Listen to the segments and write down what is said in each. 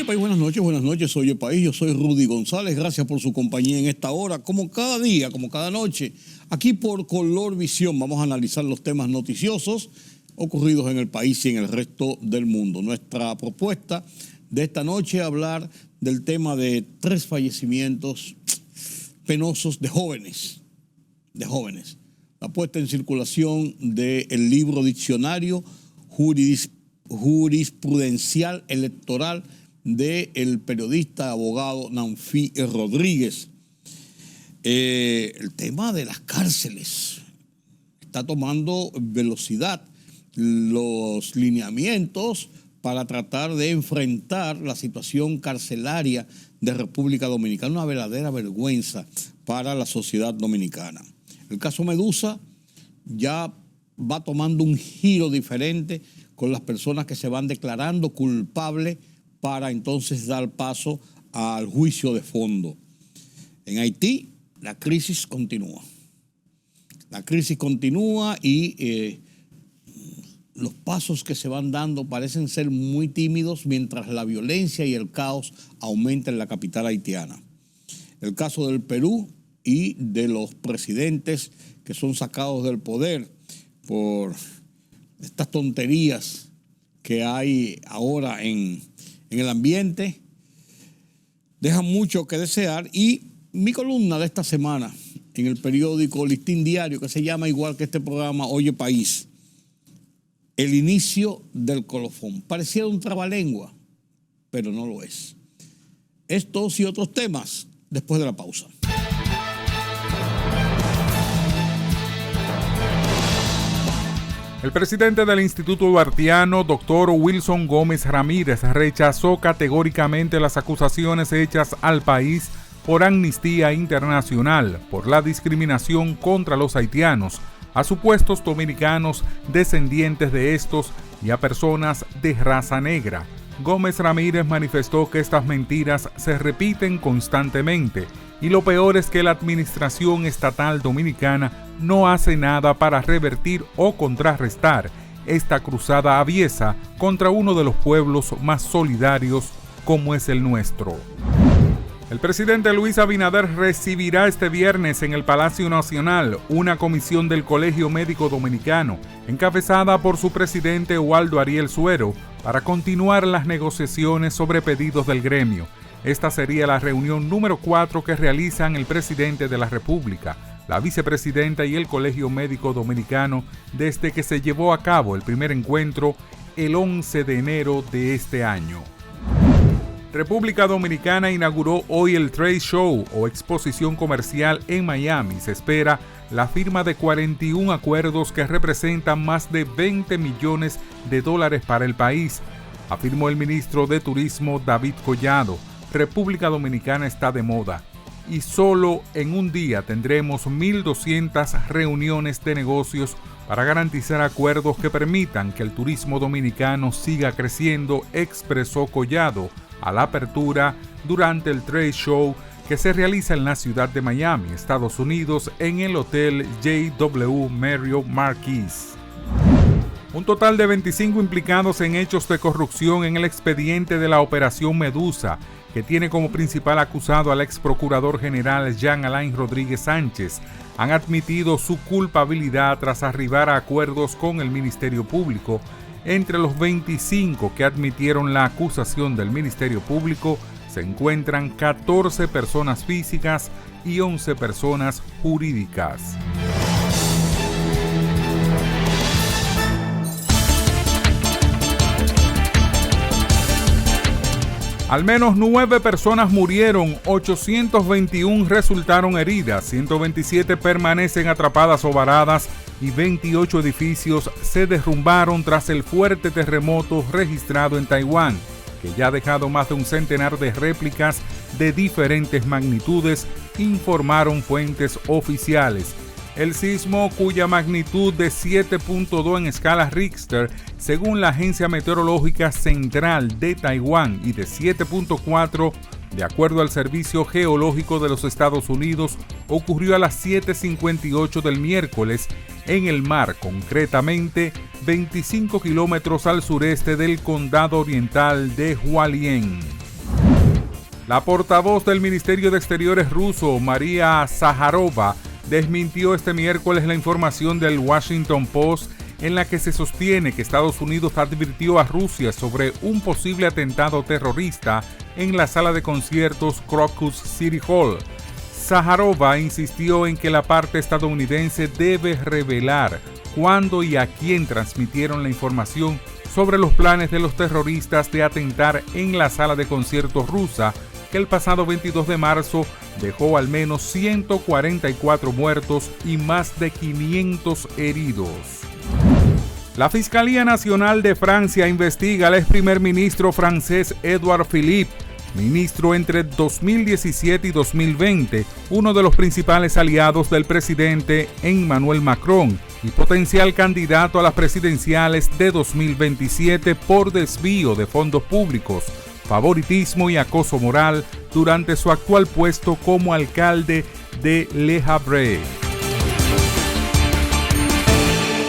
País, buenas noches, Oye País, yo soy Rudy González, gracias por su compañía en esta hora, como cada día, como cada noche, aquí por Color Visión vamos a analizar los temas noticiosos ocurridos en el país y en el resto del mundo. Nuestra propuesta de esta noche es hablar del tema de 3 fallecimientos penosos de jóvenes. La puesta en circulación del libro Diccionario Jurisprudencial Electoral del periodista abogado Nanfi Rodríguez. El tema de las cárceles está tomando velocidad. Los lineamientos para tratar de enfrentar la situación carcelaria de República Dominicana, una verdadera vergüenza para la sociedad dominicana. El caso Medusa ya va tomando un giro diferente con las personas que se van declarando culpables para entonces dar paso al juicio de fondo. En Haití, la crisis continúa. Y los pasos que se van dando parecen ser muy tímidos mientras la violencia y el caos aumentan en la capital haitiana. El caso del Perú y de los presidentes que son sacados del poder por estas tonterías que hay ahora en el ambiente, deja mucho que desear. Y mi columna de esta semana en el periódico Listín Diario, que se llama igual que este programa, Oye País, el inicio del colofón. Pareciera un trabalengua, pero no lo es. Estos y otros temas después de la pausa. El presidente del Instituto Duartiano, doctor Wilson Gómez Ramírez, rechazó categóricamente las acusaciones hechas al país por Amnistía Internacional por la discriminación contra los haitianos, a supuestos dominicanos descendientes de estos y a personas de raza negra. Gómez Ramírez manifestó que estas mentiras se repiten constantemente y lo peor es que la administración estatal dominicana no hace nada para revertir o contrarrestar esta cruzada aviesa contra uno de los pueblos más solidarios como es el nuestro. El presidente Luis Abinader recibirá este viernes en el Palacio Nacional una comisión del Colegio Médico Dominicano, encabezada por su presidente Waldo Ariel Suero, para continuar las negociaciones sobre pedidos del gremio. Esta sería la reunión número 4 que realizan el presidente de la República, la vicepresidenta y el Colegio Médico Dominicano desde que se llevó a cabo el primer encuentro el 11 de enero de este año. República Dominicana inauguró hoy el Trade Show o exposición comercial en Miami. Se espera la firma de 41 acuerdos que representan más de $20 millones para el país, afirmó el ministro de Turismo David Collado. República Dominicana está de moda y solo en un día tendremos 1.200 reuniones de negocios para garantizar acuerdos que permitan que el turismo dominicano siga creciendo, expresó Collado a la apertura durante el Trade Show que se realiza en la ciudad de Miami, Estados Unidos, en el Hotel JW Marriott Marquis. Un total de 25 implicados en hechos de corrupción en el expediente de la Operación Medusa, que tiene como principal acusado al ex procurador general Jean Alain Rodríguez Sánchez, han admitido su culpabilidad tras arribar a acuerdos con el Ministerio Público. Entre los 25 que admitieron la acusación del Ministerio Público se encuentran 14 personas físicas y 11 personas jurídicas. Al menos 9 personas murieron, 821 resultaron heridas, 127 permanecen atrapadas o varadas y 28 edificios se derrumbaron tras el fuerte terremoto registrado en Taiwán, que ya ha dejado más de un centenar de réplicas de diferentes magnitudes, informaron fuentes oficiales. El sismo, cuya magnitud de 7.2 en escala Richter, según la Agencia Meteorológica Central de Taiwán, y de 7.4, de acuerdo al Servicio Geológico de los Estados Unidos, ocurrió a las 7:58 del miércoles en el mar, concretamente 25 kilómetros al sureste del condado oriental de Hualien. La portavoz del Ministerio de Exteriores ruso, María Zaharova, desmintió este miércoles la información del Washington Post en la que se sostiene que Estados Unidos advirtió a Rusia sobre un posible atentado terrorista en la sala de conciertos Crocus City Hall. Zaharova insistió en que la parte estadounidense debe revelar cuándo y a quién transmitieron la información sobre los planes de los terroristas de atentar en la sala de conciertos rusa, que el pasado 22 de marzo dejó al menos 144 muertos y más de 500 heridos. La Fiscalía Nacional de Francia investiga al ex primer ministro francés Édouard Philippe, ministro entre 2017 y 2020, uno de los principales aliados del presidente Emmanuel Macron y potencial candidato a las presidenciales de 2027 por desvío de fondos públicos, favoritismo y acoso moral durante su actual puesto como alcalde de Le Havre.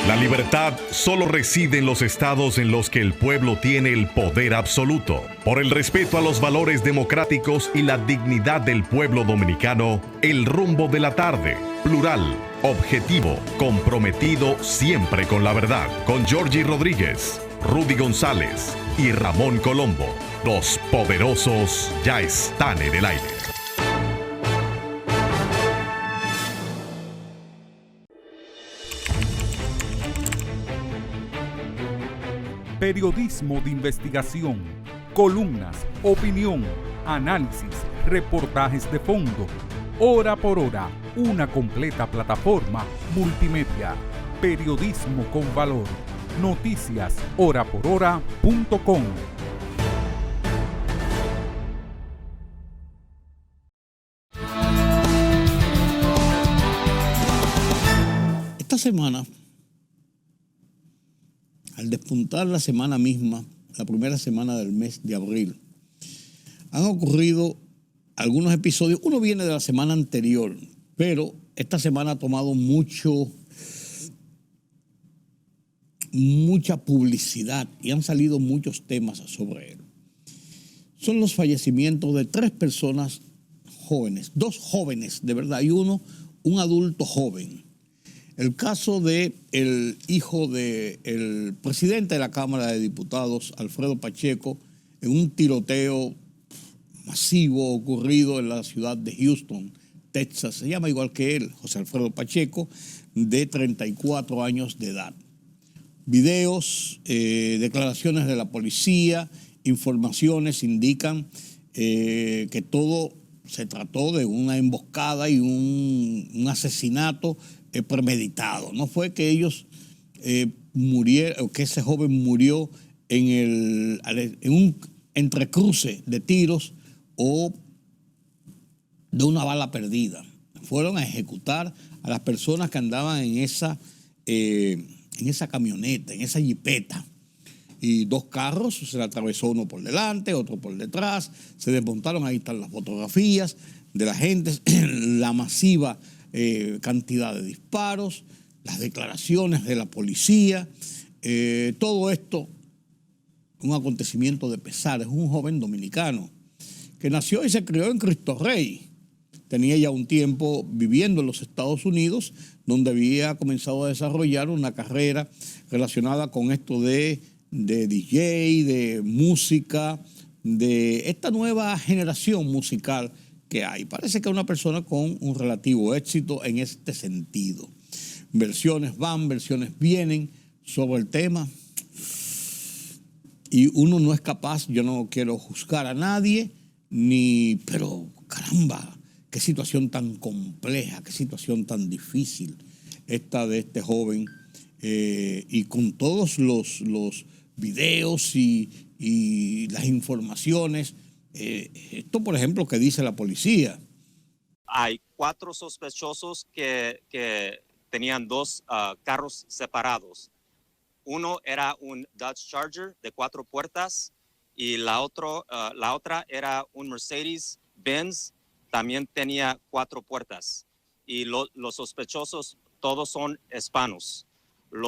La libertad solo reside en los estados en los que el pueblo tiene el poder absoluto. Por el respeto a los valores democráticos y la dignidad del pueblo dominicano, el rumbo de la tarde, plural, objetivo, comprometido siempre con la verdad. Con Georgie Rodríguez, Rudy González y Ramón Colombo. Los poderosos ya están en el aire. Periodismo de investigación, columnas, opinión, análisis, reportajes de fondo. Hora por hora, una completa plataforma multimedia. Periodismo con valor. Noticias horaporhora.com. Esta semana, al despuntar la semana misma, la primera semana del mes de abril, han ocurrido algunos episodios. Uno viene de la semana anterior, pero esta semana ha tomado mucha publicidad y han salido muchos temas sobre él. Son los fallecimientos de 3 personas jóvenes, 2 jóvenes de verdad y un adulto joven. El caso de el hijo del presidente de la Cámara de Diputados, Alfredo Pacheco, en un tiroteo masivo ocurrido en la ciudad de Houston, Texas. Se llama igual que él, José Alfredo Pacheco, de 34 años de edad. Videos, declaraciones de la policía, informaciones indican que todo se trató de una emboscada y un asesinato premeditado. No fue que ellos murieron, o que ese joven murió en un entrecruce de tiros o de una bala perdida. Fueron a ejecutar a las personas que andaban en esa camioneta, en esa jipeta. Y 2 carros, se le atravesó uno por delante, otro por detrás, se desmontaron, ahí están las fotografías de la gente, la masiva cantidad de disparos, las declaraciones de la policía, todo esto, un acontecimiento de pesar. Es un joven dominicano que nació y se crió en Cristo Rey. Tenía ya un tiempo viviendo en los Estados Unidos, donde había comenzado a desarrollar una carrera relacionada con esto de DJ, de música, de esta nueva generación musical que hay. Parece que es una persona con un relativo éxito en este sentido. Versiones van, versiones vienen sobre el tema y uno no es capaz, yo no quiero juzgar a nadie, pero caramba, qué situación tan compleja, qué situación tan difícil esta de este joven, y con todos los videos y las informaciones. Esto, por ejemplo, que dice la policía. Hay 4 sospechosos que tenían 2 carros separados. Uno era un Dodge Charger de 4 puertas y la otra era un Mercedes-Benz, también tenía 4 puertas. Y los sospechosos todos son hispanos. De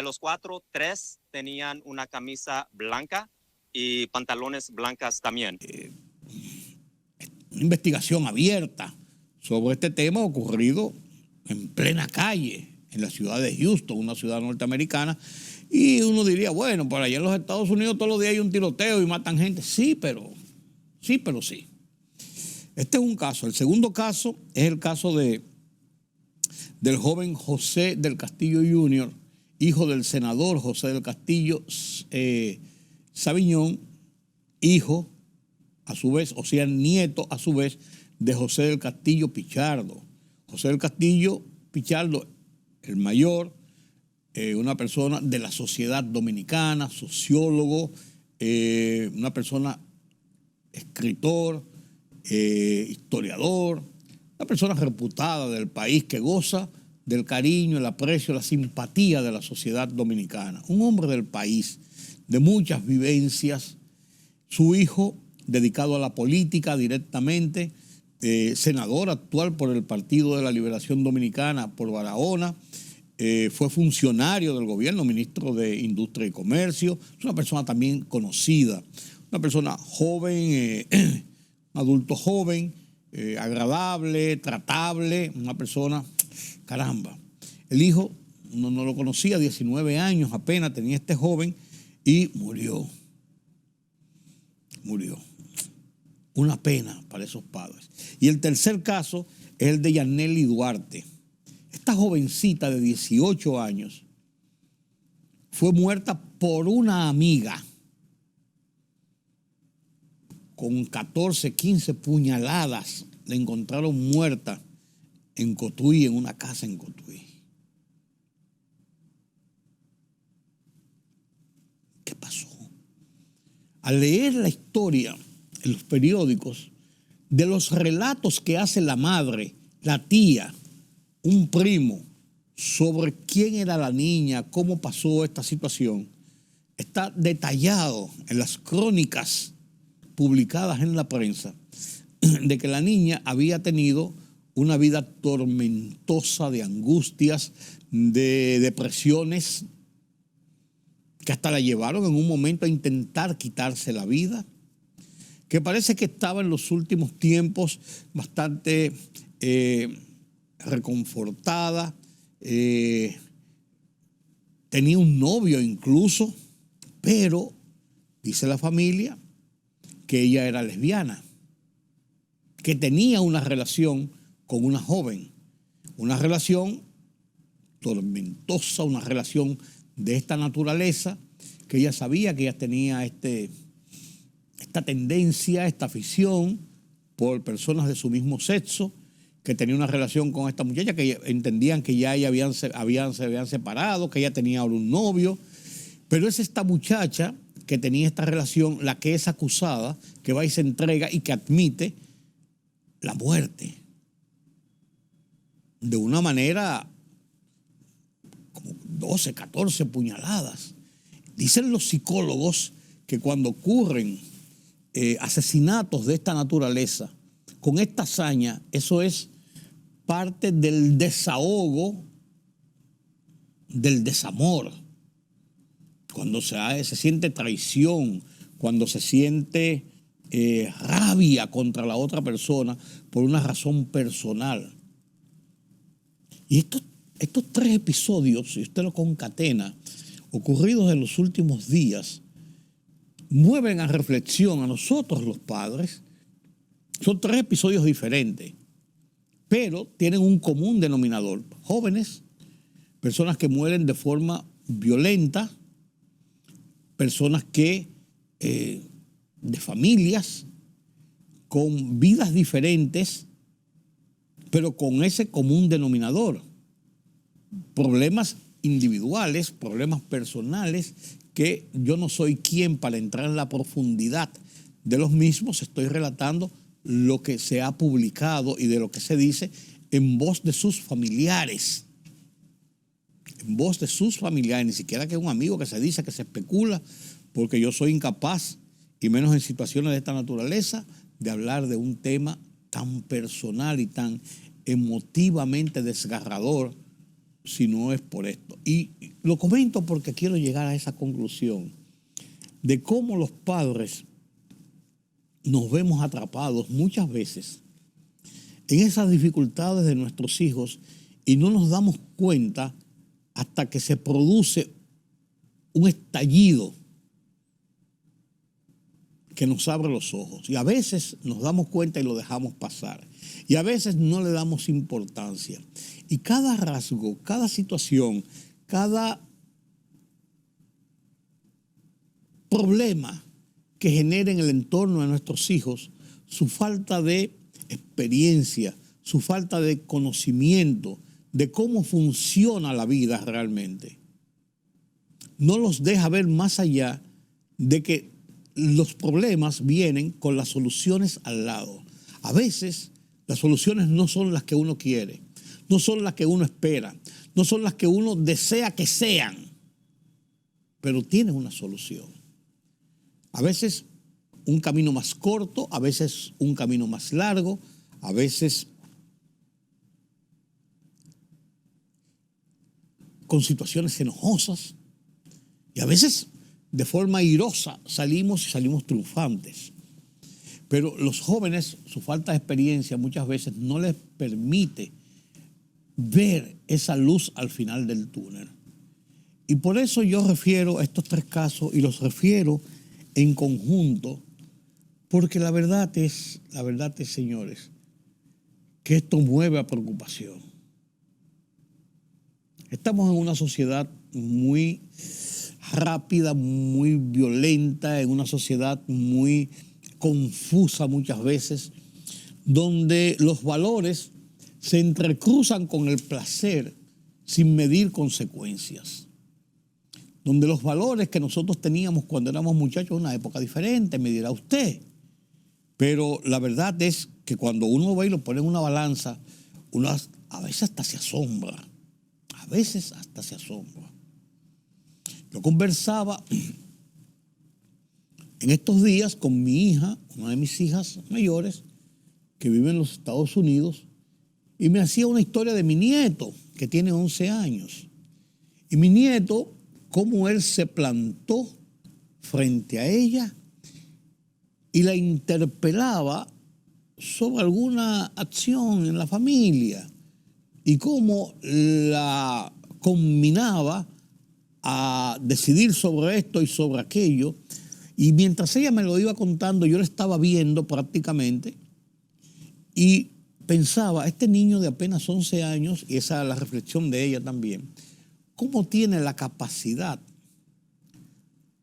los 4, 3 tenían una camisa blanca y pantalones blancas también. investigación abierta sobre este tema ocurrido en plena calle, en la ciudad de Houston, una ciudad norteamericana, y uno diría, bueno, por allá en los Estados Unidos todos los días hay un tiroteo y matan gente. Sí, pero sí. Este es un caso. El segundo caso es el caso del joven José del Castillo Jr., hijo del senador José del Castillo Sabiñón, hijo, a su vez, o sea, nieto, a su vez, de José del Castillo Pichardo. José del Castillo Pichardo, el mayor, una persona de la sociedad dominicana, sociólogo, una persona escritor, historiador, una persona reputada del país que goza del cariño, el aprecio, la simpatía de la sociedad dominicana. Un hombre del país, de muchas vivencias. Su hijo, dedicado a la política directamente, senador actual por el Partido de la Liberación Dominicana por Barahona, fue funcionario del gobierno, ministro de Industria y Comercio. Es una persona también conocida, una persona joven, adulto joven, agradable, tratable, una persona, caramba. El hijo no lo conocía, 19 años apenas tenía este joven y murió. Una pena para esos padres. Y el tercer caso es el de Yaneli Duarte. Esta jovencita de 18 años fue muerta por una amiga con 14, 15 puñaladas. La encontraron muerta en Cotuí, en una casa en Cotuí. ¿Qué pasó? Al leer la historia en los periódicos de los relatos que hace la madre, la tía, un primo, sobre quién era la niña, cómo pasó esta situación, está detallado en las crónicas publicadas en la prensa de que la niña había tenido una vida tormentosa de angustias, de depresiones, que hasta la llevaron en un momento a intentar quitarse la vida, que parece que estaba en los últimos tiempos bastante reconfortada, tenía un novio incluso, pero dice la familia que ella era lesbiana, que tenía una relación con una joven, una relación tormentosa, una relación de esta naturaleza, que ella sabía que ella tenía esta tendencia, esta afición por personas de su mismo sexo, que tenía una relación con esta muchacha, que entendían que ya ella se habían separado, que ella tenía ahora un novio, pero es esta muchacha que tenía esta relación la que es acusada, que va y se entrega y que admite la muerte de una manera como 12, 14 puñaladas. Dicen los psicólogos que cuando ocurren asesinatos de esta naturaleza, con esta hazaña, eso es parte del desahogo, del desamor. Cuando se siente traición, cuando se siente rabia contra la otra persona por una razón personal. Y estos tres episodios, si usted lo concatena, ocurridos en los últimos días, mueven a reflexión a nosotros los padres. Son tres episodios diferentes, pero tienen un común denominador. Jóvenes, personas que mueren de forma violenta, personas que, de familias, con vidas diferentes, pero con ese común denominador. Problemas individuales, problemas personales, que yo no soy quien para entrar en la profundidad de los mismos. Estoy relatando lo que se ha publicado y de lo que se dice en voz de sus familiares. En voz de sus familiares, ni siquiera que un amigo que se dice, que se especula, porque yo soy incapaz, y menos en situaciones de esta naturaleza, de hablar de un tema tan personal y tan emotivamente desgarrador, si no es por esto. Y lo comento porque quiero llegar a esa conclusión de cómo los padres nos vemos atrapados muchas veces en esas dificultades de nuestros hijos y no nos damos cuenta hasta que se produce un estallido que nos abre los ojos. Y a veces nos damos cuenta y lo dejamos pasar. Y a veces no le damos importancia. Y cada rasgo, cada situación, cada problema que genera en el entorno de nuestros hijos, su falta de experiencia, su falta de conocimiento de cómo funciona la vida realmente, no los deja ver más allá de que los problemas vienen con las soluciones al lado. A veces las soluciones no son las que uno quiere, no son las que uno espera, no son las que uno desea que sean, pero tienen una solución. A veces un camino más corto, a veces un camino más largo, a veces con situaciones enojosas y a veces de forma airosa salimos triunfantes. Pero los jóvenes, su falta de experiencia muchas veces no les permite ver esa luz al final del túnel. Y por eso yo refiero a estos tres casos y los refiero en conjunto, porque la verdad es, señores, que esto mueve a preocupación. Estamos en una sociedad muy rápida, muy violenta, en una sociedad muy confusa muchas veces, donde los valores se entrecruzan con el placer sin medir consecuencias. Donde los valores que nosotros teníamos cuando éramos muchachos en una época diferente, me dirá usted. Pero la verdad es que cuando uno ve y lo pone en una balanza, uno a veces hasta se asombra. A veces hasta se asombra. Yo conversaba en estos días con mi hija, una de mis hijas mayores, que vive en los Estados Unidos, y me hacía una historia de mi nieto, que tiene 11 años. Y mi nieto, cómo él se plantó frente a ella y la interpelaba sobre alguna acción en la familia y cómo la combinaba a decidir sobre esto y sobre aquello. Y mientras ella me lo iba contando, yo lo estaba viendo prácticamente y pensaba, este niño de apenas 11 años, y esa es la reflexión de ella también, cómo tiene la capacidad,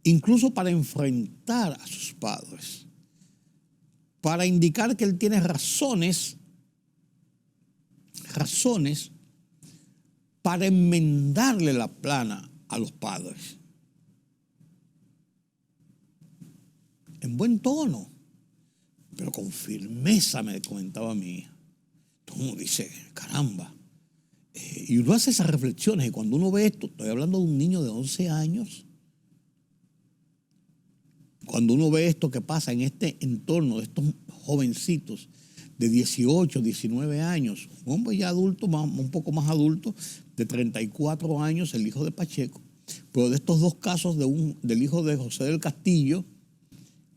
incluso para enfrentar a sus padres, para indicar que él tiene razones para enmendarle la plana a los padres. En buen tono, pero con firmeza, me comentaba mi hija. Entonces uno dice, caramba. Y uno hace esas reflexiones y cuando uno ve esto, estoy hablando de un niño de 11 años, cuando uno ve esto que pasa en este entorno de estos jovencitos de 18, 19 años, un hombre ya adulto, un poco más adulto, de 34 años, el hijo de Pacheco, pero de estos dos casos del hijo de José del Castillo,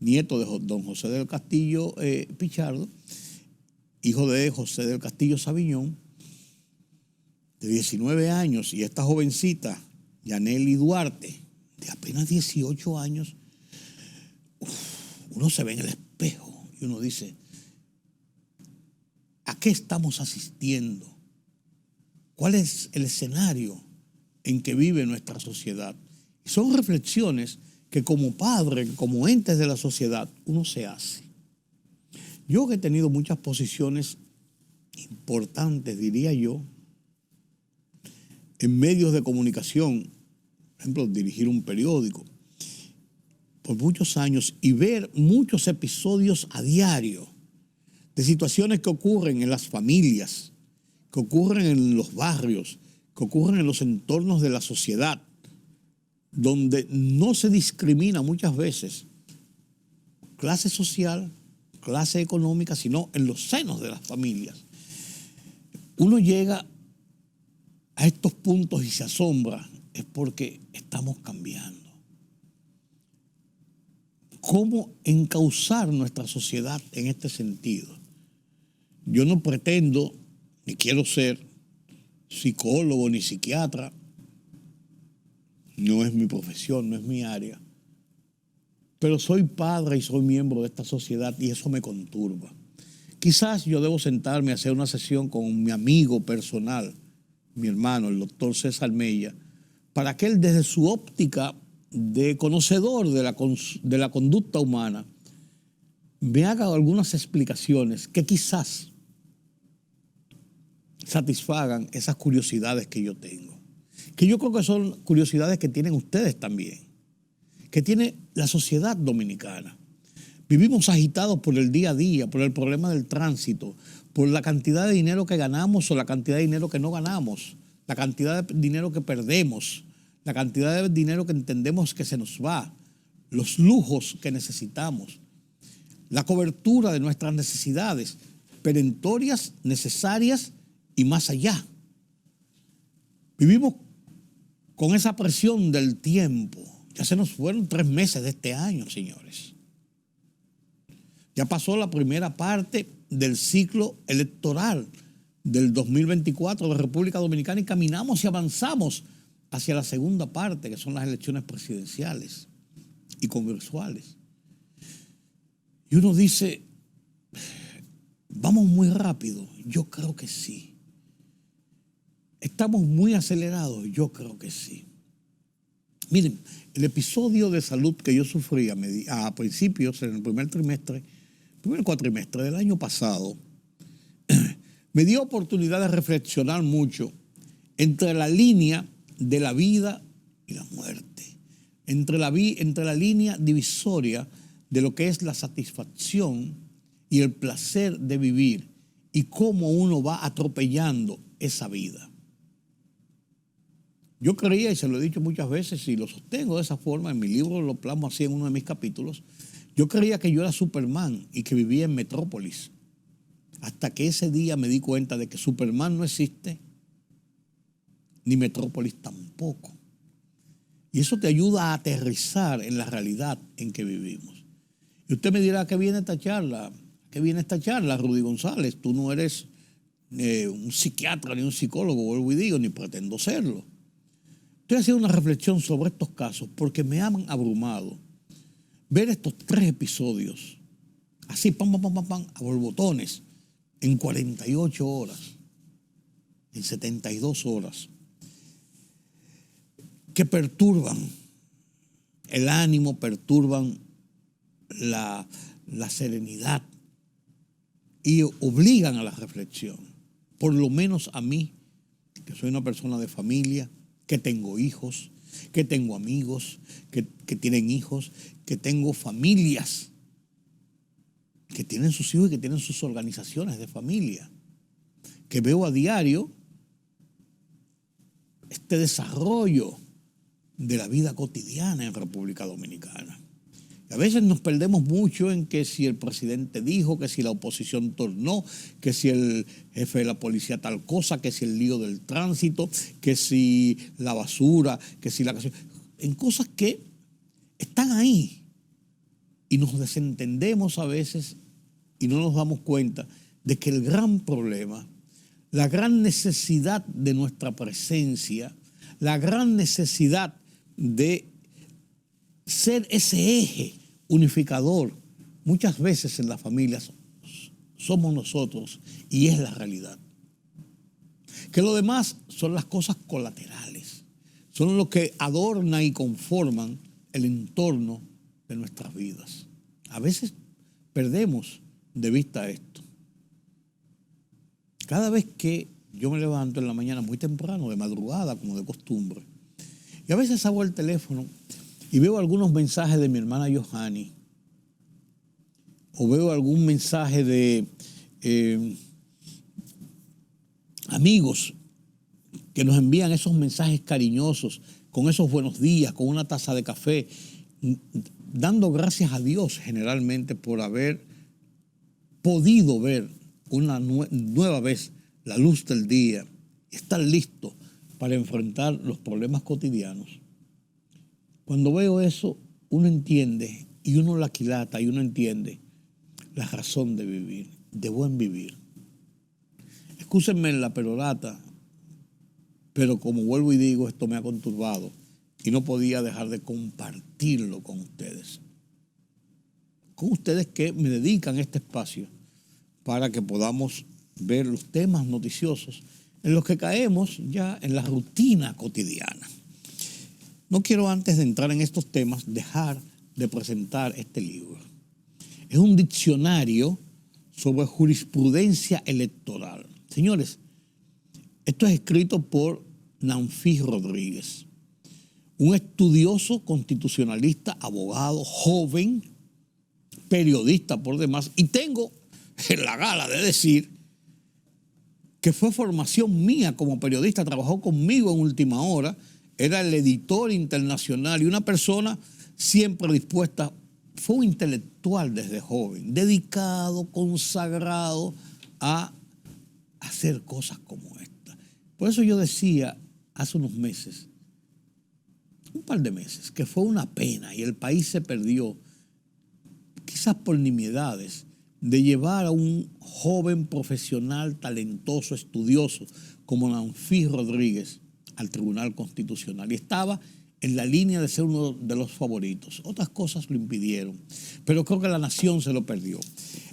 nieto de don José del Castillo Pichardo, hijo de José del Castillo Sabiñón, de 19 años, y esta jovencita, Yaneli Duarte, de apenas 18 años, uno se ve en el espejo y uno dice, ¿a qué estamos asistiendo? ¿Cuál es el escenario en que vive nuestra sociedad? Y son reflexiones que como padre, como entes de la sociedad, uno se hace. Yo que he tenido muchas posiciones importantes, diría yo, en medios de comunicación, por ejemplo, dirigir un periódico, por muchos años, y ver muchos episodios a diario de situaciones que ocurren en las familias, que ocurren en los barrios, que ocurren en los entornos de la sociedad, donde no se discrimina muchas veces clase social, clase económica, sino en los senos de las familias. Uno llega a estos puntos y se asombra, es porque estamos cambiando. cómo encauzar nuestra sociedad en este sentido. Yo no pretendo, ni quiero ser psicólogo ni psiquiatra, no es mi profesión, no es mi área, pero soy padre y soy miembro de esta sociedad y eso me conturba. Quizás yo debo sentarme a hacer una sesión con mi amigo personal, mi hermano, el doctor César Mella, para que él desde su óptica de conocedor de la conducta humana me haga algunas explicaciones que quizás satisfagan esas curiosidades que yo tengo. Que yo creo que son curiosidades que tienen ustedes también, que tiene la sociedad dominicana. Vivimos agitados por el día a día, por el problema del tránsito, por la cantidad de dinero que ganamos o la cantidad de dinero que no ganamos, la cantidad de dinero que perdemos, la cantidad de dinero que entendemos que se nos va, los lujos que necesitamos, la cobertura de nuestras necesidades perentorias, necesarias y más allá. Vivimos con esa presión del tiempo. Ya se nos fueron 3 meses de este año, señores. Ya pasó la primera parte del ciclo electoral del 2024 de República Dominicana y caminamos y avanzamos hacia la segunda parte, que son las elecciones presidenciales y congresuales. Y uno dice, vamos muy rápido. Yo creo que sí. ¿Estamos muy acelerados? Yo creo que sí. Miren, el episodio de salud que yo sufrí a principios, en el primer cuatrimestre del año pasado, me dio oportunidad de reflexionar mucho entre la línea de la vida y la muerte, entre la línea divisoria de lo que es la satisfacción y el placer de vivir y cómo uno va atropellando esa vida. Yo creía, y se lo he dicho muchas veces y lo sostengo de esa forma, en mi libro lo plasmo así en uno de mis capítulos, yo creía que yo era Superman y que vivía en Metrópolis, hasta que ese día me di cuenta de que Superman no existe, ni Metrópolis tampoco. Y eso te ayuda a aterrizar en la realidad en que vivimos. Y usted me dirá, ¿qué viene esta charla? ¿Qué viene esta charla, Rudy González? Tú no eres un psiquiatra ni un psicólogo, vuelvo y digo, ni pretendo serlo. Estoy haciendo una reflexión sobre estos casos porque me han abrumado ver estos 3 episodios, así, pam, a borbotones, en 48 horas, en 72 horas, que perturban el ánimo, perturban la serenidad y obligan a la reflexión. Por lo menos a mí, que soy una persona de familia, que tengo hijos, que tengo amigos, que tienen hijos, que tengo familias, que tienen sus hijos y que tienen sus organizaciones de familia, que veo a diario este desarrollo de la vida cotidiana en República Dominicana. Y a veces nos perdemos mucho en que si el presidente dijo, que si la oposición tornó, que si el jefe de la policía tal cosa, que si el lío del tránsito, que si la basura, que si la... En cosas que están ahí y nos desentendemos a veces y no nos damos cuenta de que el gran problema, la gran necesidad de nuestra presencia, la gran necesidad de ser ese eje unificador, muchas veces en las familias somos nosotros y es la realidad. Que lo demás son las cosas colaterales, son lo que adornan y conforman el entorno de nuestras vidas. A veces perdemos de vista esto. Cada vez que yo me levanto en la mañana muy temprano, de madrugada, como de costumbre, y a veces hago el teléfono y veo algunos mensajes de mi hermana Johanny, o veo algún mensaje de amigos que nos envían esos mensajes cariñosos, con esos buenos días, con una taza de café, dando gracias a Dios generalmente por haber podido ver una nueva vez la luz del día y estar listo para enfrentar los problemas cotidianos. Cuando veo eso, uno entiende y uno la quilata y uno entiende la razón de vivir, de buen vivir. Excúsenme en la perorata, pero como vuelvo y digo, esto me ha conturbado y no podía dejar de compartirlo con ustedes. Con ustedes que me dedican este espacio para que podamos ver los temas noticiosos en los que caemos ya en la rutina cotidiana. No quiero, antes de entrar en estos temas, dejar de presentar este libro. Es un diccionario sobre jurisprudencia electoral. Señores, esto es escrito por Nanfi Rodríguez, un estudioso constitucionalista, abogado, joven, periodista por demás, y tengo la gala de decir que fue formación mía como periodista, trabajó conmigo en Última Hora, era el editor internacional y una persona siempre dispuesta, fue un intelectual desde joven, dedicado, consagrado a hacer cosas como esta. Por eso yo decía hace unos meses, un par de meses, que fue una pena y el país se perdió, quizás por nimiedades, de llevar a un joven profesional, talentoso, estudioso, como Nanfi Rodríguez, al Tribunal Constitucional. Y estaba en la línea de ser uno de los favoritos. Otras cosas lo impidieron, pero creo que la nación se lo perdió.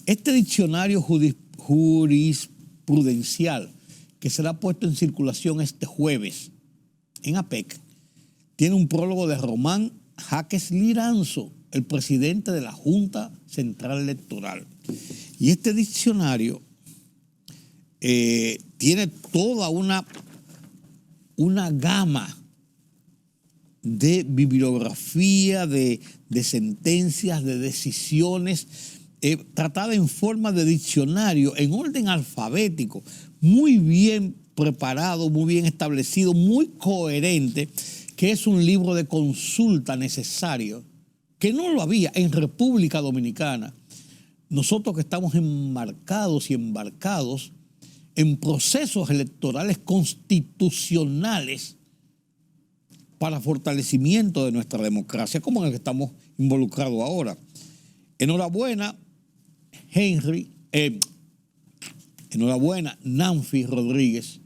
Este diccionario jurisprudencial, que será puesto en circulación este jueves en APEC, tiene un prólogo de Román Jaques Liranzo, el presidente de la Junta Central Electoral. Y este diccionario tiene toda una gama de bibliografía, de sentencias, de decisiones, tratada en forma de diccionario, en orden alfabético, muy bien preparado, muy bien establecido, muy coherente, que es un libro de consulta necesario, que no lo había en República Dominicana. Nosotros que estamos enmarcados y embarcados en procesos electorales constitucionales para fortalecimiento de nuestra democracia, como en el que estamos involucrados ahora. Enhorabuena, enhorabuena, Nanfi Rodríguez,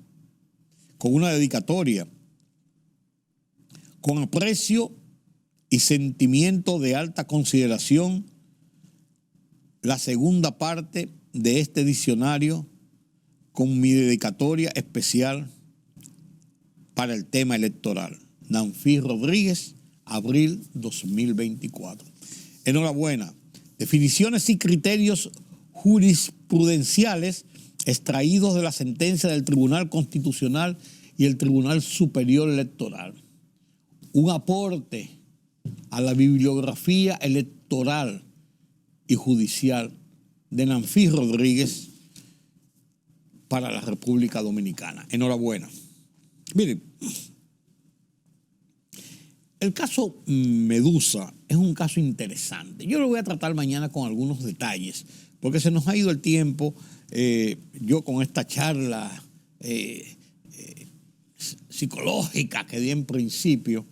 con una dedicatoria, con aprecio y sentimiento de alta consideración, la segunda parte de este diccionario con mi dedicatoria especial para el tema electoral. Nanfi Rodríguez, abril 2024. Enhorabuena. Definiciones y criterios jurisprudenciales extraídos de la sentencia del Tribunal Constitucional y el Tribunal Superior Electoral. Un aporte a la bibliografía electoral y judicial de Nanfi Rodríguez para la República Dominicana. Enhorabuena. Miren, el caso Medusa es un caso interesante. Yo lo voy a tratar mañana con algunos detalles, porque se nos ha ido el tiempo. Yo con esta charla psicológica que di en principio,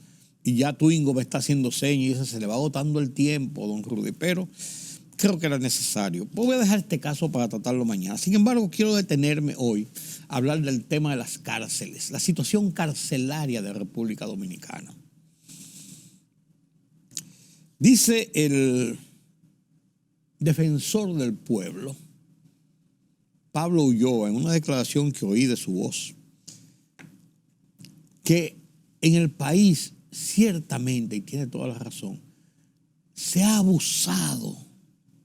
y ya Twingo me está haciendo señas y dice, se le va agotando el tiempo, don Rudy, pero creo que era necesario. Pues voy a dejar este caso para tratarlo mañana. Sin embargo, quiero detenerme hoy a hablar del tema de las cárceles, la situación carcelaria de República Dominicana. Dice el defensor del pueblo, Pablo Ulloa, en una declaración que oí de su voz, que en el país ciertamente, y tiene toda la razón, se ha abusado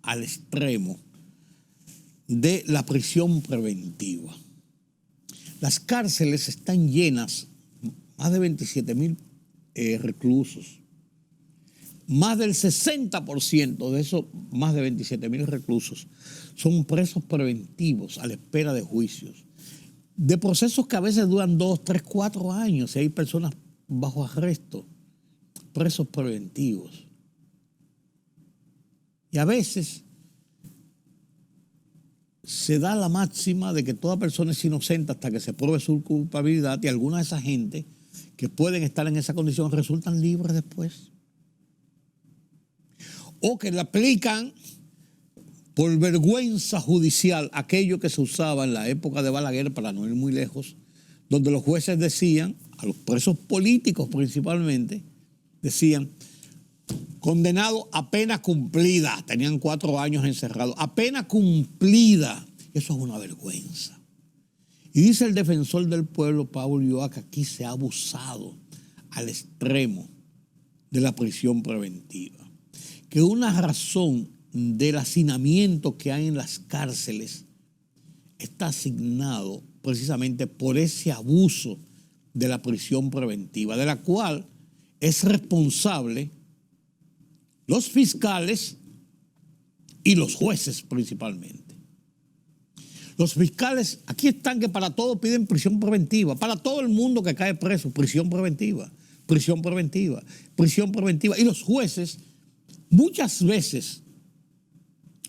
al extremo de la prisión preventiva. Las cárceles están llenas, más de 27,000 reclusos. Más del 60% de esos más de 27,000 reclusos son presos preventivos a la espera de juicios. De procesos que a veces duran 2, 3, 4 años y hay personas bajo arresto, presos preventivos. Y a veces se da la máxima de que toda persona es inocente hasta que se pruebe su culpabilidad y algunas de esa gente que pueden estar en esa condición resultan libres después. o que le aplican por vergüenza judicial aquello que se usaba en la época de Balaguer, para no ir muy lejos, donde los jueces decían, a los presos políticos principalmente, decían, condenado a pena cumplida, tenían 4 años encerrados, a pena cumplida. Eso es una vergüenza. Y dice el defensor del pueblo, Pablo Ulloa, que aquí se ha abusado al extremo de la prisión preventiva. Que una razón del hacinamiento que hay en las cárceles está asignado precisamente por ese abuso de la prisión preventiva, de la cual es responsable los fiscales y los jueces principalmente. Los fiscales, aquí están que para todo piden prisión preventiva, para todo el mundo que cae preso, prisión preventiva, prisión preventiva, prisión preventiva. Y los jueces, muchas veces,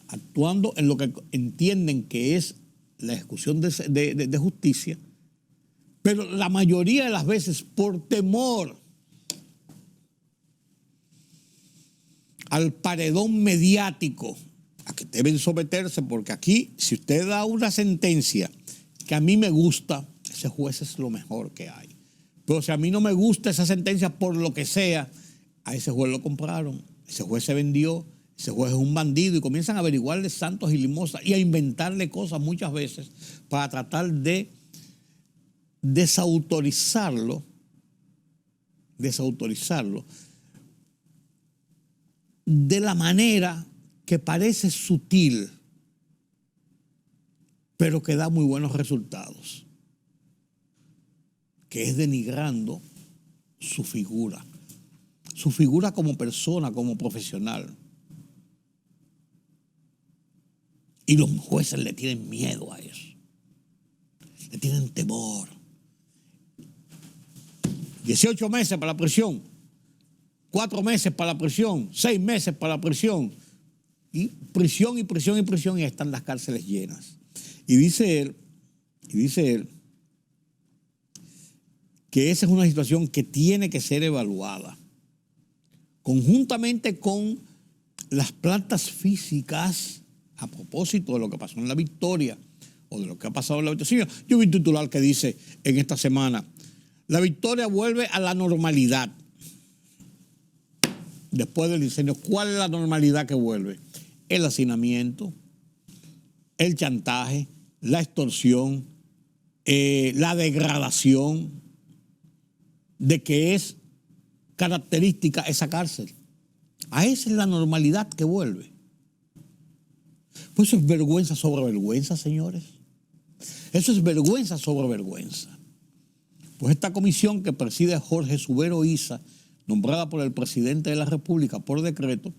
actuando en lo que entienden que es la ejecución de justicia, pero la mayoría de las veces por temor al paredón mediático a que deben someterse, porque aquí, si usted da una sentencia que a mí me gusta, ese juez es lo mejor que hay. Pero si a mí no me gusta esa sentencia por lo que sea, a ese juez lo compraron, ese juez se vendió, ese juez es un bandido, y comienzan a averiguarle santos y limosnas y a inventarle cosas muchas veces para tratar de desautorizarlo de la manera que parece sutil, pero que da muy buenos resultados, que es denigrando su figura como persona, como profesional. Y los jueces le tienen miedo a eso, le tienen temor. 18 meses para la prisión, 4 meses para la prisión, 6 meses para la prisión, y prisión y prisión y prisión, y ahí están las cárceles llenas. Y dice él que esa es una situación que tiene que ser evaluada conjuntamente con las plantas físicas, a propósito de lo que pasó en La Victoria o de lo que ha pasado en La Victoria. Yo vi un titular que dice en esta semana, La Victoria vuelve a la normalidad después del incendio. ¿Cuál es la normalidad que vuelve? El hacinamiento, el chantaje, la extorsión, la degradación de que es característica esa cárcel. A esa es la normalidad que vuelve. Pues eso es vergüenza sobre vergüenza, señores. Eso es vergüenza sobre vergüenza. Pues esta comisión que preside Jorge Subero Isa, nombrada por el presidente de la República por decreto,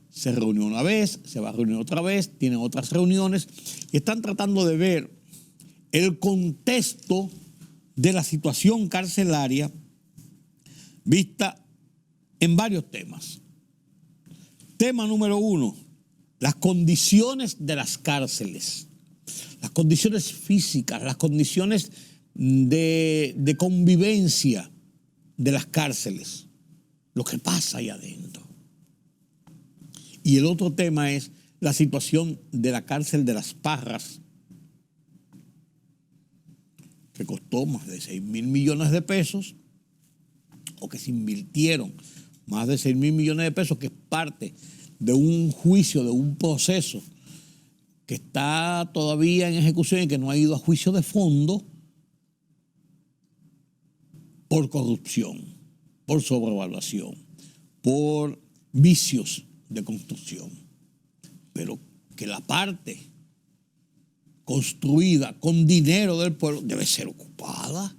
se reunió una vez, se va a reunir otra vez, tienen otras reuniones y están tratando de ver el contexto de la situación carcelaria vista en varios temas. Tema número 1, las condiciones de las cárceles, las condiciones físicas, las condiciones de convivencia de las cárceles, lo que pasa ahí adentro. Y el otro tema es la situación de la cárcel de Las Parras, que costó más de 6.000 millones de pesos, o que se invirtieron más de 6.000 millones de pesos, que es parte de un juicio, de un proceso que está todavía en ejecución y que no ha ido a juicio de fondo por corrupción, por sobrevaluación, por vicios de construcción. Pero que la parte construida con dinero del pueblo debe ser ocupada,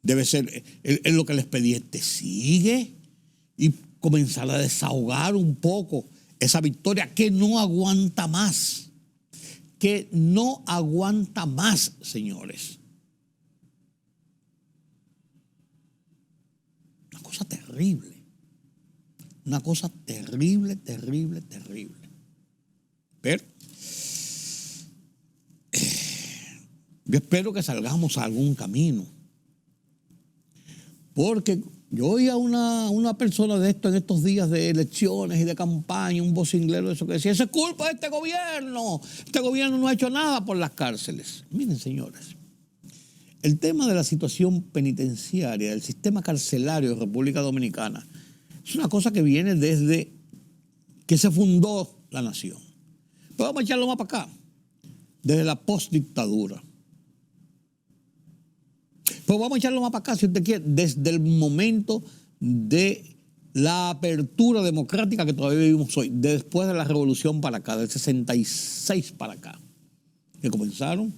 debe ser en lo que el expediente sigue, y comenzar a desahogar un poco esa Victoria que no aguanta más, señores. Una cosa terrible. Una cosa terrible, terrible, terrible. Pero yo espero que salgamos a algún camino. Porque Yo oí a una persona de esto en estos días de elecciones y de campaña, un vocinglero de eso que decía, eso es culpa de este gobierno no ha hecho nada por las cárceles. Miren, señores, el tema de la situación penitenciaria, del sistema carcelario de República Dominicana, es una cosa que viene desde que se fundó la nación. Pero vamos a echarlo más para acá, desde la postdictadura. Pero vamos a echarlo más para acá, si usted quiere, desde el momento de la apertura democrática que todavía vivimos hoy, después de la revolución para acá, del 66 para acá, que comenzaron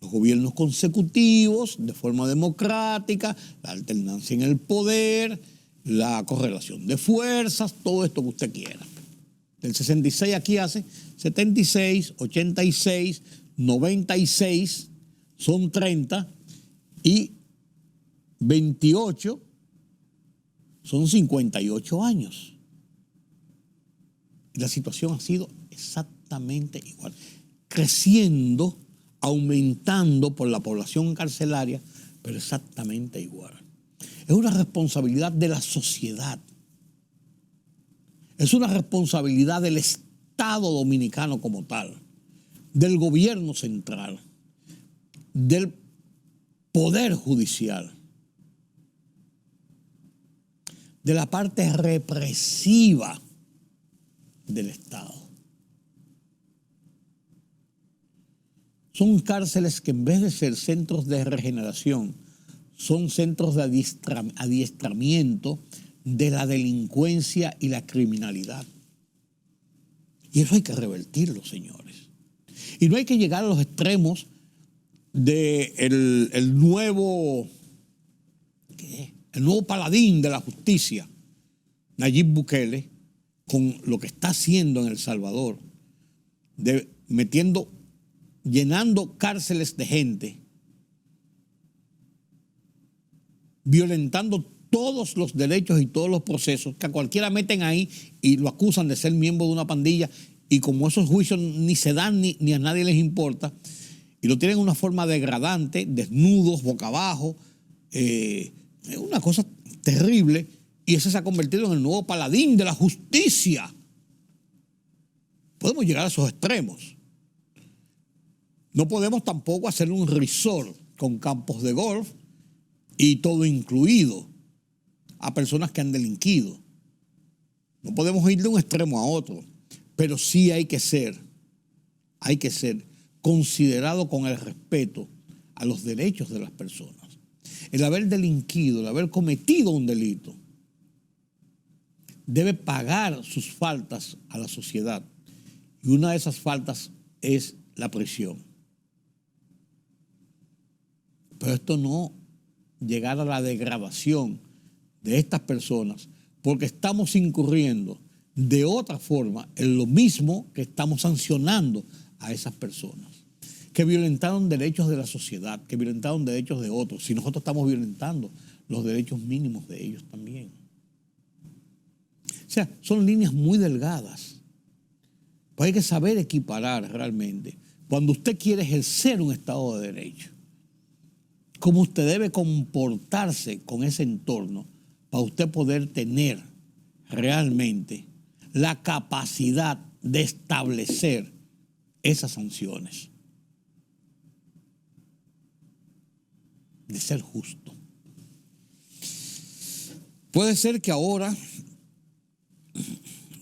los gobiernos consecutivos de forma democrática, la alternancia en el poder, la correlación de fuerzas, todo esto que usted quiera. Del 66 aquí hace 76, 86, 96, son 30 y 28 son 58 años. Y la situación ha sido exactamente igual, creciendo, aumentando por la población carcelaria, pero exactamente igual. Es una responsabilidad de la sociedad. Es una responsabilidad del Estado dominicano como tal, del gobierno central, del poder judicial, de la parte represiva del Estado. Son cárceles que en vez de ser centros de regeneración, son centros de adiestramiento de la delincuencia y la criminalidad. Y eso hay que revertirlo, señores. Y no hay que llegar a los extremos de el nuevo paladín de la justicia, Nayib Bukele, con lo que está haciendo en El Salvador, llenando cárceles de gente, violentando todos los derechos y todos los procesos, que a cualquiera meten ahí y lo acusan de ser miembro de una pandilla, y como esos juicios ni se dan ni a nadie les importa, y lo tienen de una forma degradante, desnudos, boca abajo, es una cosa terrible, y ese se ha convertido en el nuevo paladín de la justicia. Podemos llegar a esos extremos. No podemos tampoco hacer un resort con campos de golf y todo incluido a personas que han delinquido. No podemos ir de un extremo a otro, pero sí hay que ser considerado con el respeto a los derechos de las personas. El haber delinquido, el haber cometido un delito, debe pagar sus faltas a la sociedad. Y una de esas faltas es la prisión. Pero esto no llegar a la degradación de estas personas, porque estamos incurriendo de otra forma en lo mismo que estamos sancionando a esas personas, que violentaron derechos de la sociedad, que violentaron derechos de otros, si nosotros estamos violentando los derechos mínimos de ellos también. O sea, son líneas muy delgadas. Pues hay que saber equiparar realmente. Cuando usted quiere ejercer un Estado de Derecho, cómo usted debe comportarse con ese entorno para usted poder tener realmente la capacidad de establecer esas sanciones, de ser justo. Puede ser que ahora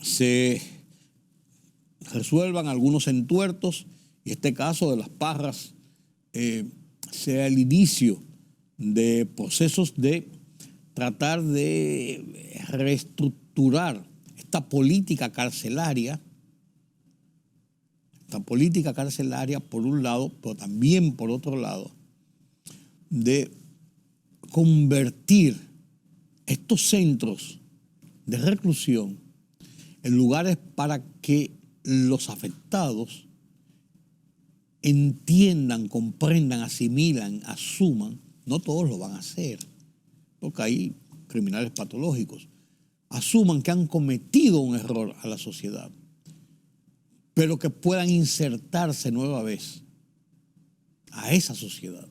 se resuelvan algunos entuertos y este caso de las Parras sea el inicio de procesos de tratar de reestructurar esta política carcelaria por un lado, pero también por otro lado, de convertir estos centros de reclusión en lugares para que los afectados entiendan, comprendan, asimilan, asuman. No todos lo van a hacer, porque hay criminales patológicos. Asuman que han cometido un error a la sociedad, pero que puedan insertarse nueva vez a esa sociedad.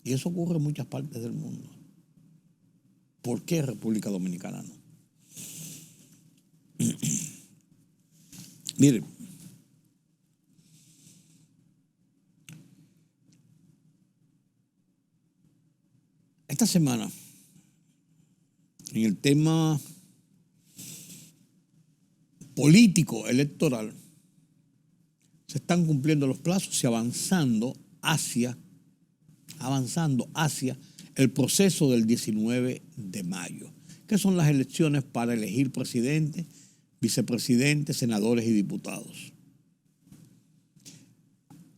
Y eso ocurre en muchas partes del mundo. ¿Por qué República Dominicana no? Miren, esta semana, en el tema político electoral, se están cumpliendo los plazos y avanzando hacia el proceso del 19 de mayo, que son las elecciones para elegir presidente, vicepresidente, senadores y diputados.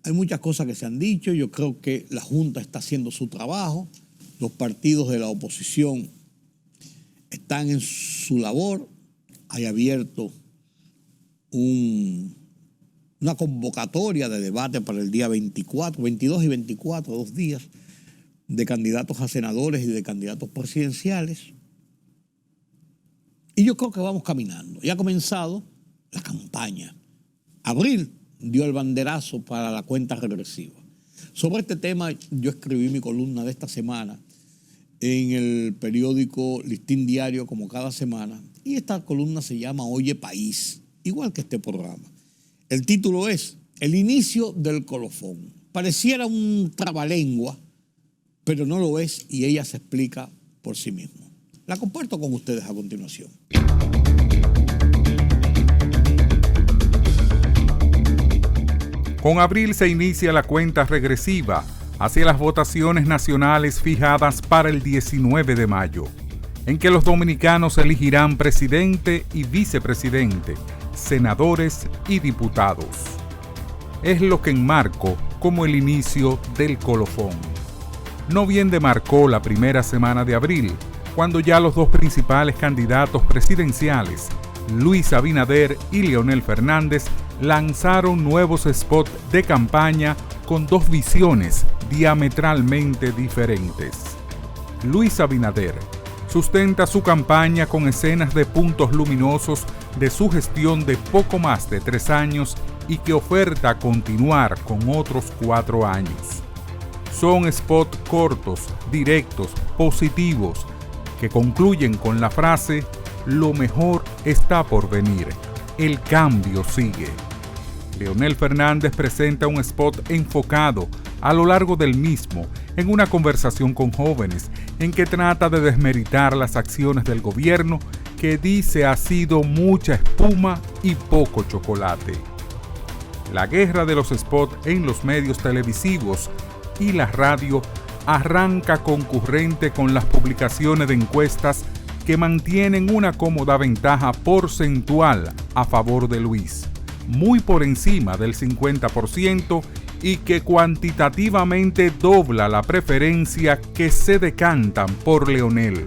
Hay muchas cosas que se han dicho. Yo creo que la Junta está haciendo su trabajo. Los partidos de la oposición están en su labor. Hay abierto una convocatoria de debate para el día 22 y 24, 2 días, de candidatos a senadores y de candidatos presidenciales. Y yo creo que vamos caminando. Ya ha comenzado la campaña. Abril dio el banderazo para la cuenta regresiva. Sobre este tema yo escribí mi columna de esta semana en el periódico Listín Diario, como cada semana, y esta columna se llama Oye País, igual que este programa. El título es El inicio del colofón. Pareciera un trabalengua, pero no lo es, y ella se explica por sí misma. La comparto con ustedes a continuación. Con abril se inicia la cuenta regresiva hacia las votaciones nacionales fijadas para el 19 de mayo, en que los dominicanos elegirán presidente y vicepresidente, senadores y diputados. Es lo que enmarco como el inicio del colofón. No bien demarcó la primera semana de abril, cuando ya los dos principales candidatos presidenciales, Luis Abinader y Leonel Fernández, lanzaron nuevos spots de campaña con dos visiones diametralmente diferentes. Luis Abinader sustenta su campaña con escenas de puntos luminosos de su gestión de poco más de 3 años y que oferta continuar con otros 4 años. Son spots cortos, directos, positivos, que concluyen con la frase «Lo mejor está por venir, el cambio sigue». Leonel Fernández presenta un spot enfocado a lo largo del mismo en una conversación con jóvenes en que trata de desmeritar las acciones del gobierno que dice ha sido mucha espuma y poco chocolate. La guerra de los spots en los medios televisivos y la radio arranca concurrente con las publicaciones de encuestas que mantienen una cómoda ventaja porcentual a favor de Luis, muy por encima del 50%, y que cuantitativamente dobla la preferencia que se decantan por Leonel,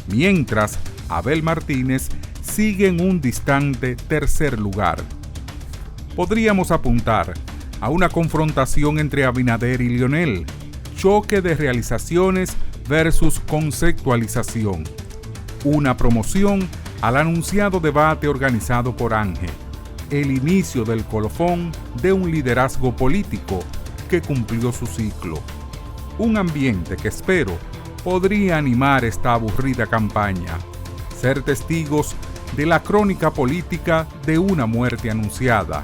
mientras Abel Martínez sigue en un distante tercer lugar. Podríamos apuntar a una confrontación entre Abinader y Leonel, choque de realizaciones versus conceptualización, una promoción al anunciado debate organizado por Ángel, el inicio del colofón de un liderazgo político que cumplió su ciclo, un ambiente que espero podría animar esta aburrida campaña, ser testigos de la crónica política de una muerte anunciada,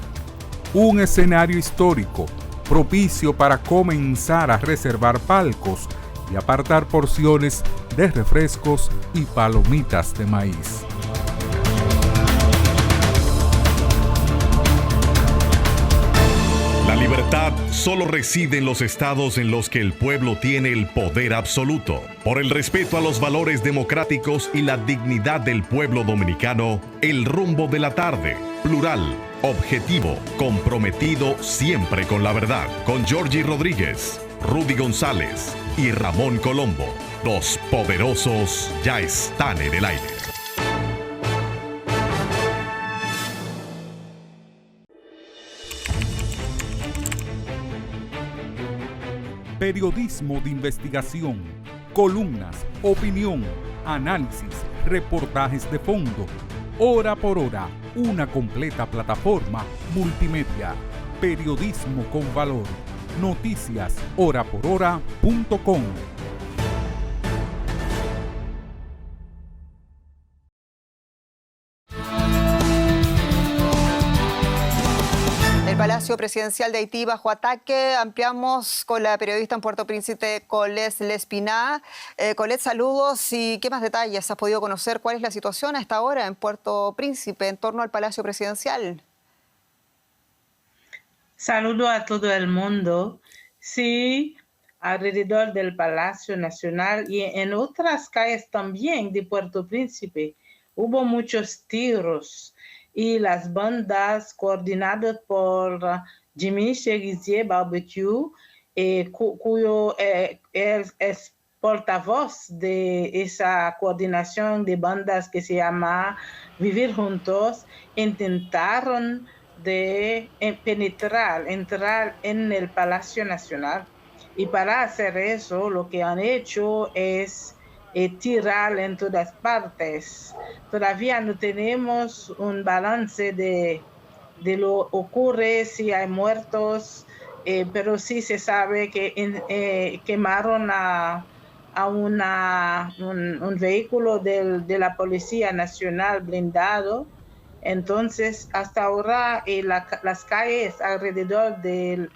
un escenario histórico propicio para comenzar a reservar palcos y apartar porciones de refrescos y palomitas de maíz. La libertad solo reside en los estados en los que el pueblo tiene el poder absoluto. Por el respeto a los valores democráticos y la dignidad del pueblo dominicano, El Rumbo de la Tarde, plural, objetivo, comprometido siempre con la verdad. Con Georgie Rodríguez, Rudy González y Ramón Colombo. Los poderosos ya están en el aire. Periodismo de investigación, columnas, opinión, análisis, reportajes de fondo. Hora por hora, una completa plataforma multimedia. Periodismo con valor. Noticias horaporhora.com. Palacio Presidencial de Haití bajo ataque. Ampliamos con la periodista en Puerto Príncipe, Colette Lespina. Colette, saludos y ¿qué más detalles has podido conocer? ¿Cuál es la situación a esta hora en Puerto Príncipe en torno al Palacio Presidencial? Saludo a todo el mundo. Sí, alrededor del Palacio Nacional y en otras calles también de Puerto Príncipe hubo muchos tiros y las bandas coordinadas por Jimmy Cheguizier Barbecue, cuyo es portavoz de esa coordinación de bandas que se llama Vivir Juntos, intentaron de entrar en el Palacio Nacional. Y para hacer eso, lo que han hecho es tirar en todas partes. Todavía no tenemos un balance de lo que ocurre, si hay muertos, pero sí se sabe que quemaron a un vehículo de la Policía Nacional blindado. Entonces, hasta ahora las calles alrededor del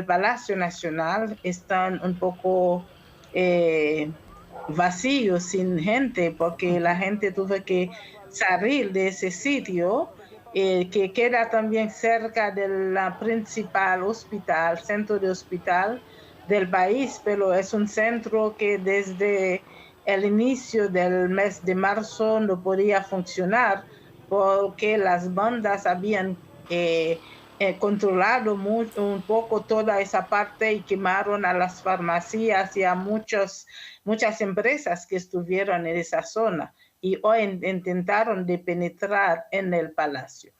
Palacio Nacional están un poco vacíos, sin gente, porque la gente tuvo que salir de ese sitio, que queda también cerca del principal hospital, centro de hospital del país, pero es un centro que desde el inicio del mes de marzo no podía funcionar, porque las bandas habían controlado un poco toda esa parte y quemaron a las farmacias y a muchas empresas que estuvieron en esa zona y hoy intentaron de penetrar en el palacio.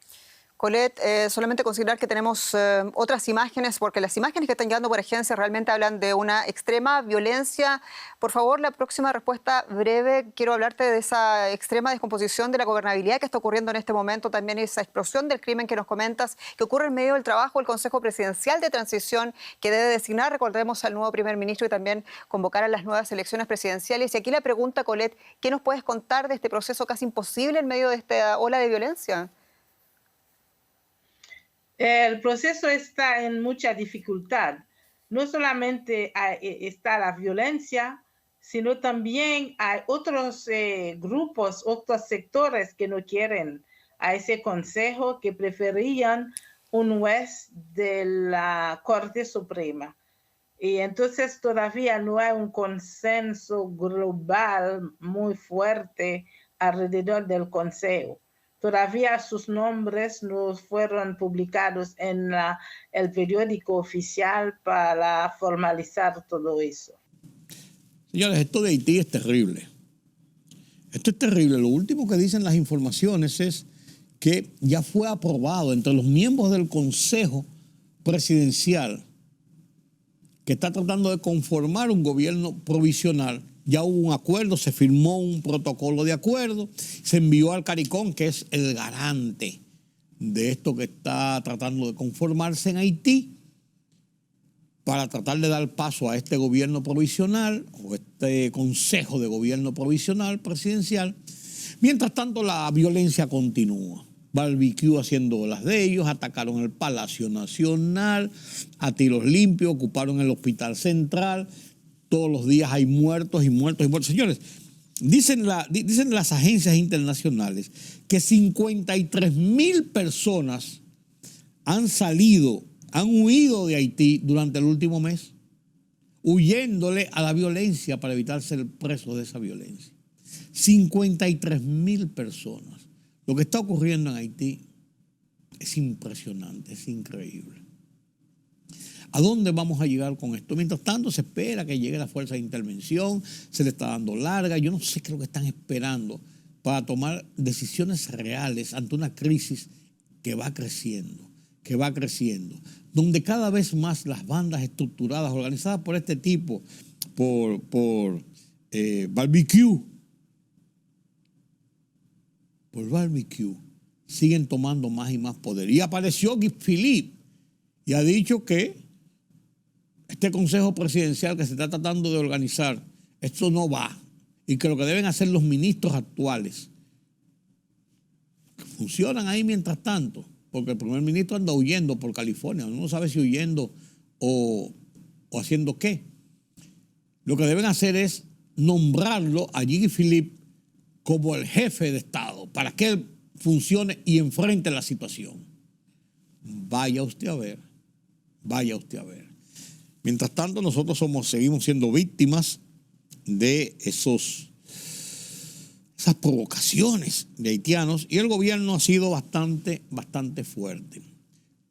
Colette, solamente considerar que tenemos otras imágenes, porque las imágenes que están llegando por agencia realmente hablan de una extrema violencia. Por favor, la próxima respuesta breve. Quiero hablarte de esa extrema descomposición de la gobernabilidad que está ocurriendo en este momento, también esa explosión del crimen que nos comentas, que ocurre en medio del trabajo del Consejo Presidencial de Transición, que debe designar, recordemos, al nuevo primer ministro y también convocar a las nuevas elecciones presidenciales. Y aquí la pregunta, Colette, ¿qué nos puedes contar de este proceso casi imposible en medio de esta ola de violencia? El proceso está en mucha dificultad. No solamente está la violencia, sino también hay otros grupos, otros sectores que no quieren a ese consejo, que preferían un juez de la Corte Suprema. Y entonces todavía no hay un consenso global muy fuerte alrededor del consejo. Todavía sus nombres no fueron publicados en el periódico oficial para formalizar todo eso. Señores, esto de Haití es terrible. Esto es terrible. Lo último que dicen las informaciones es que ya fue aprobado entre los miembros del Consejo Presidencial, que está tratando de conformar un gobierno provisional. Ya hubo un acuerdo, se firmó un protocolo de acuerdo, se envió al CARICOM, que es el garante de esto que está tratando de conformarse en Haití, para tratar de dar paso a este gobierno provisional o este consejo de gobierno provisional presidencial. Mientras tanto, la violencia continúa. Barbecue haciendo las de ellos, atacaron el Palacio Nacional a tiros limpios, ocuparon el Hospital Central. Todos los días hay muertos y muertos y muertos. Señores, dicen las agencias internacionales que 53,000 personas han huido de Haití durante el último mes, huyéndole a la violencia para evitar ser presos de esa violencia. 53,000 personas. Lo que está ocurriendo en Haití es impresionante, es increíble. ¿A dónde vamos a llegar con esto? Mientras tanto, se espera que llegue la fuerza de intervención, se le está dando larga. Yo no sé qué es lo que están esperando para tomar decisiones reales ante una crisis que va creciendo, donde cada vez más las bandas estructuradas, organizadas por este tipo, por Barbecue, siguen tomando más y más poder. Y apareció Guy Philippe y ha dicho que este consejo presidencial que se está tratando de organizar, esto no va. Y que lo que deben hacer los ministros actuales, que funcionan ahí mientras tanto, porque el primer ministro anda huyendo por California. Uno no sabe si huyendo o haciendo qué. Lo que deben hacer es nombrarlo a Gilles Philippe como el jefe de Estado para que él funcione y enfrente la situación. Vaya usted a ver, vaya usted a ver. Mientras tanto, nosotros seguimos siendo víctimas de esas provocaciones de haitianos y el gobierno ha sido bastante fuerte.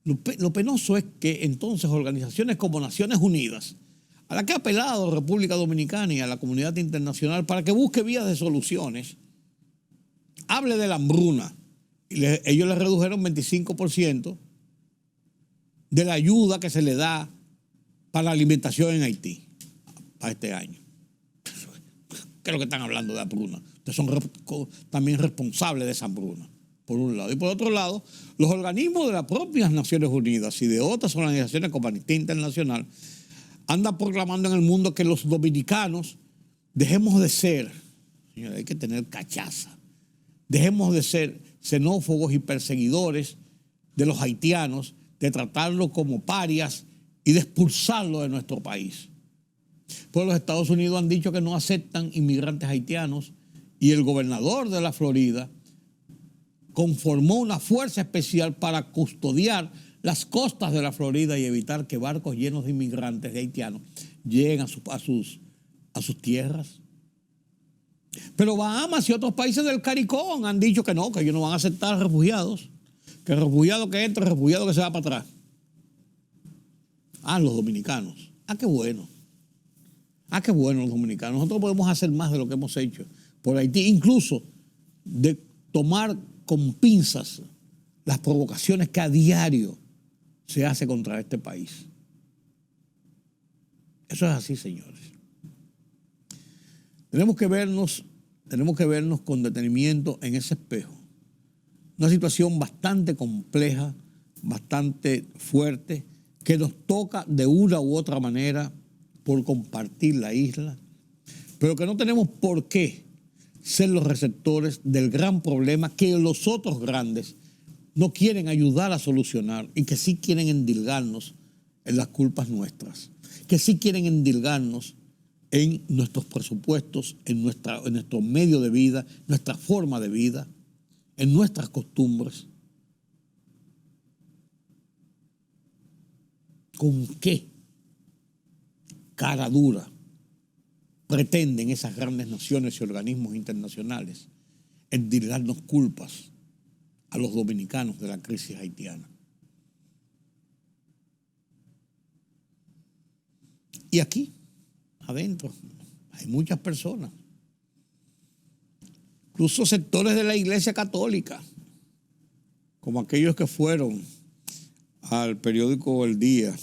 Lo penoso es que entonces organizaciones como Naciones Unidas, a la que ha apelado República Dominicana y a la comunidad internacional para que busque vías de soluciones, hable de la hambruna. Ellos le redujeron 25% de la ayuda que se le da para la alimentación en Haití para este año. ¿Qué es lo que están hablando de hambruna? Ustedes son también responsables de esa hambruna, por un lado. Y por otro lado, los organismos de las propias Naciones Unidas y de otras organizaciones como Amnistía Internacional andan proclamando en el mundo que los dominicanos dejemos de ser, señores, hay que tener cachaza, dejemos de ser xenófobos y perseguidores de los haitianos, de tratarlos como parias y de expulsarlos de nuestro país. Pues los Estados Unidos han dicho que no aceptan inmigrantes haitianos y el gobernador de la Florida conformó una fuerza especial para custodiar las costas de la Florida y evitar que barcos llenos de inmigrantes de haitianos lleguen a sus tierras. Pero Bahamas y otros países del CARICOM han dicho que no, que ellos no van a aceptar refugiados, que el refugiado que entra, el refugiado que se va para atrás. Los dominicanos. Qué bueno. Qué bueno los dominicanos. Nosotros podemos hacer más de lo que hemos hecho por Haití, incluso de tomar con pinzas las provocaciones que a diario se hace contra este país. Eso es así, señores. Tenemos que vernos con detenimiento en ese espejo. Una situación bastante compleja, bastante fuerte, que nos toca de una u otra manera por compartir la isla, pero que no tenemos por qué ser los receptores del gran problema que los otros grandes no quieren ayudar a solucionar y que sí quieren endilgarnos en las culpas nuestras, que sí quieren endilgarnos en nuestros presupuestos, en nuestro medio de vida, nuestra forma de vida, en nuestras costumbres. ¿Con qué cara dura pretenden esas grandes naciones y organismos internacionales endilgarnos culpas a los dominicanos de la crisis haitiana? Y aquí, adentro, hay muchas personas, incluso sectores de la Iglesia Católica, como aquellos que fueron al periódico El Día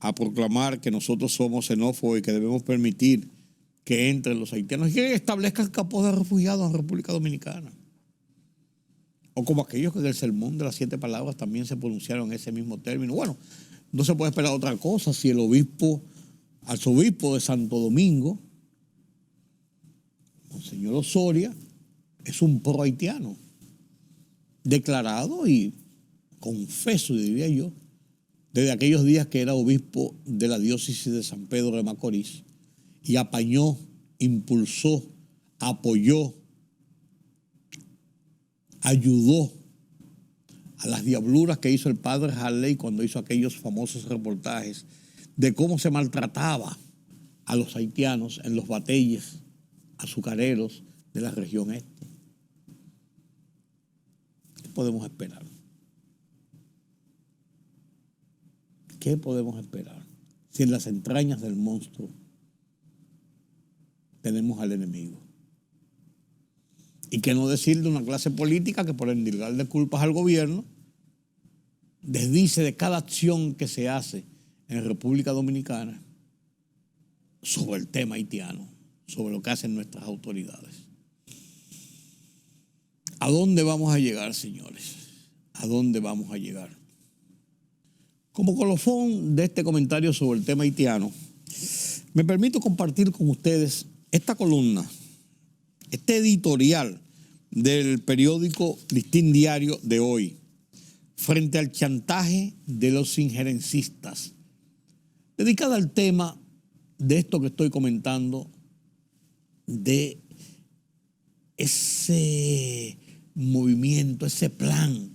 a proclamar que nosotros somos xenófobos y que debemos permitir que entren los haitianos y que establezcan campos de refugiados en República Dominicana. O como aquellos que del sermón de las 7 palabras también se pronunciaron en ese mismo término. Bueno, no se puede esperar otra cosa si el arzobispo de Santo Domingo, Monseñor Osoria, es un pro haitiano, declarado y confeso, diría yo, desde aquellos días que era obispo de la diócesis de San Pedro de Macorís y apañó, impulsó, apoyó, ayudó a las diabluras que hizo el padre Harley cuando hizo aquellos famosos reportajes de cómo se maltrataba a los haitianos en los batalles azucareros de la región este. ¿Qué podemos esperar? ¿Qué podemos esperar si en las entrañas del monstruo tenemos al enemigo? Y qué no decir de una clase política que por endilgarle culpas al gobierno desdice de cada acción que se hace en República Dominicana sobre el tema haitiano, sobre lo que hacen nuestras autoridades. ¿A dónde vamos a llegar, señores? ¿A dónde vamos a llegar? Como colofón de este comentario sobre el tema haitiano, me permito compartir con ustedes esta columna, este editorial del periódico Listín Diario de hoy, frente al chantaje de los injerencistas. Dedicada al tema de esto que estoy comentando, de ese movimiento, ese plan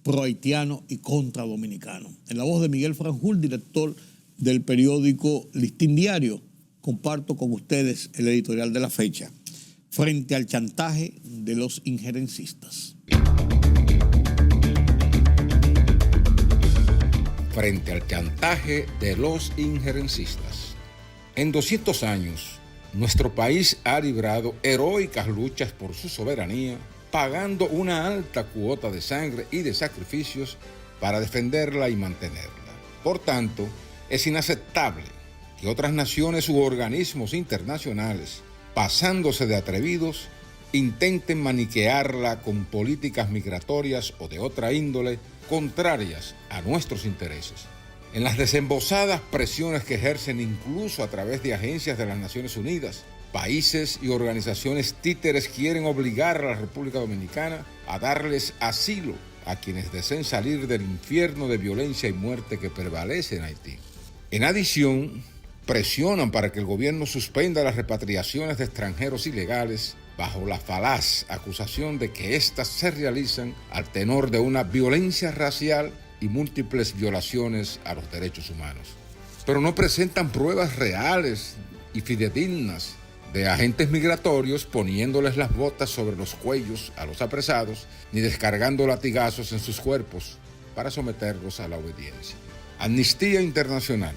pro-haitiano y contra dominicano. En la voz de Miguel Franjul, director del periódico Listín Diario, comparto con ustedes el editorial de la fecha, frente al chantaje de los injerencistas. Frente al chantaje de los injerencistas. En 200 años, nuestro país ha librado heroicas luchas por su soberanía, pagando una alta cuota de sangre y de sacrificios para defenderla y mantenerla. Por tanto, es inaceptable que otras naciones u organismos internacionales, pasándose de atrevidos, intenten maniquearla con políticas migratorias o de otra índole contrarias a nuestros intereses. En las desembosadas presiones que ejercen incluso a través de agencias de las Naciones Unidas, países y organizaciones títeres quieren obligar a la República Dominicana a darles asilo a quienes deseen salir del infierno de violencia y muerte que prevalece en Haití. En adición, presionan para que el gobierno suspenda las repatriaciones de extranjeros ilegales bajo la falaz acusación de que éstas se realizan al tenor de una violencia racial y múltiples violaciones a los derechos humanos. Pero no presentan pruebas reales y fidedignas de agentes migratorios poniéndoles las botas sobre los cuellos a los apresados ni descargando latigazos en sus cuerpos para someterlos a la obediencia. Amnistía Internacional,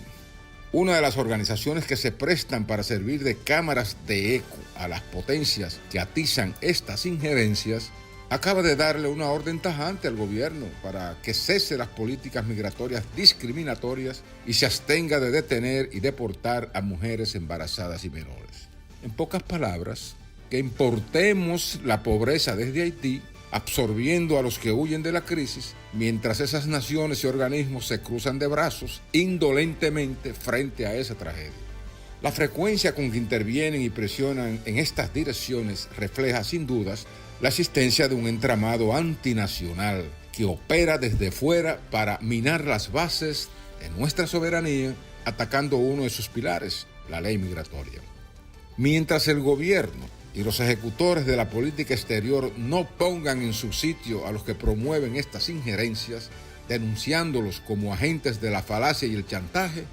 una de las organizaciones que se prestan para servir de cámaras de eco a las potencias que atizan estas injerencias, acaba de darle una orden tajante al gobierno para que cese las políticas migratorias discriminatorias y se abstenga de detener y deportar a mujeres embarazadas y menores. En pocas palabras, que importemos la pobreza desde Haití, absorbiendo a los que huyen de la crisis, mientras esas naciones y organismos se cruzan de brazos indolentemente frente a esa tragedia. La frecuencia con que intervienen y presionan en estas direcciones refleja sin dudas la existencia de un entramado antinacional que opera desde fuera para minar las bases de nuestra soberanía, atacando uno de sus pilares, la ley migratoria. Mientras el gobierno y los ejecutores de la política exterior no pongan en su sitio a los que promueven estas injerencias, denunciándolos como agentes de la falacia y el chantaje,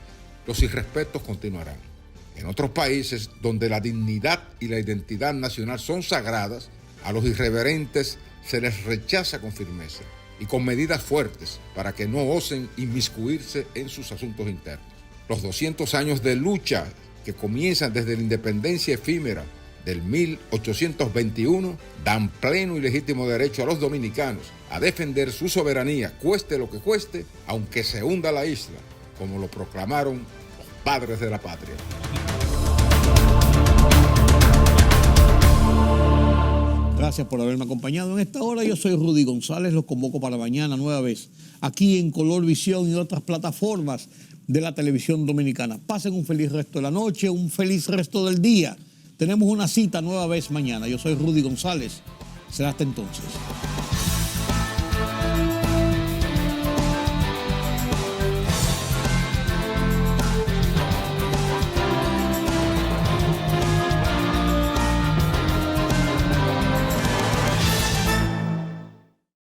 los irrespetos continuarán. En otros países donde la dignidad y la identidad nacional son sagradas, a los irreverentes se les rechaza con firmeza y con medidas fuertes para que no osen inmiscuirse en sus asuntos internos. Los 200 años de lucha que comienzan desde la independencia efímera del 1821 dan pleno y legítimo derecho a los dominicanos a defender su soberanía, cueste lo que cueste, aunque se hunda la isla, como lo proclamaron los padres de la patria. Gracias por haberme acompañado en esta hora. Yo soy Rudy González, los convoco para mañana nueva vez, aquí en Color Visión y otras plataformas de la televisión dominicana. Pasen un feliz resto de la noche, un feliz resto del día. Tenemos una cita nueva vez mañana. Yo soy Rudy González. Será hasta entonces.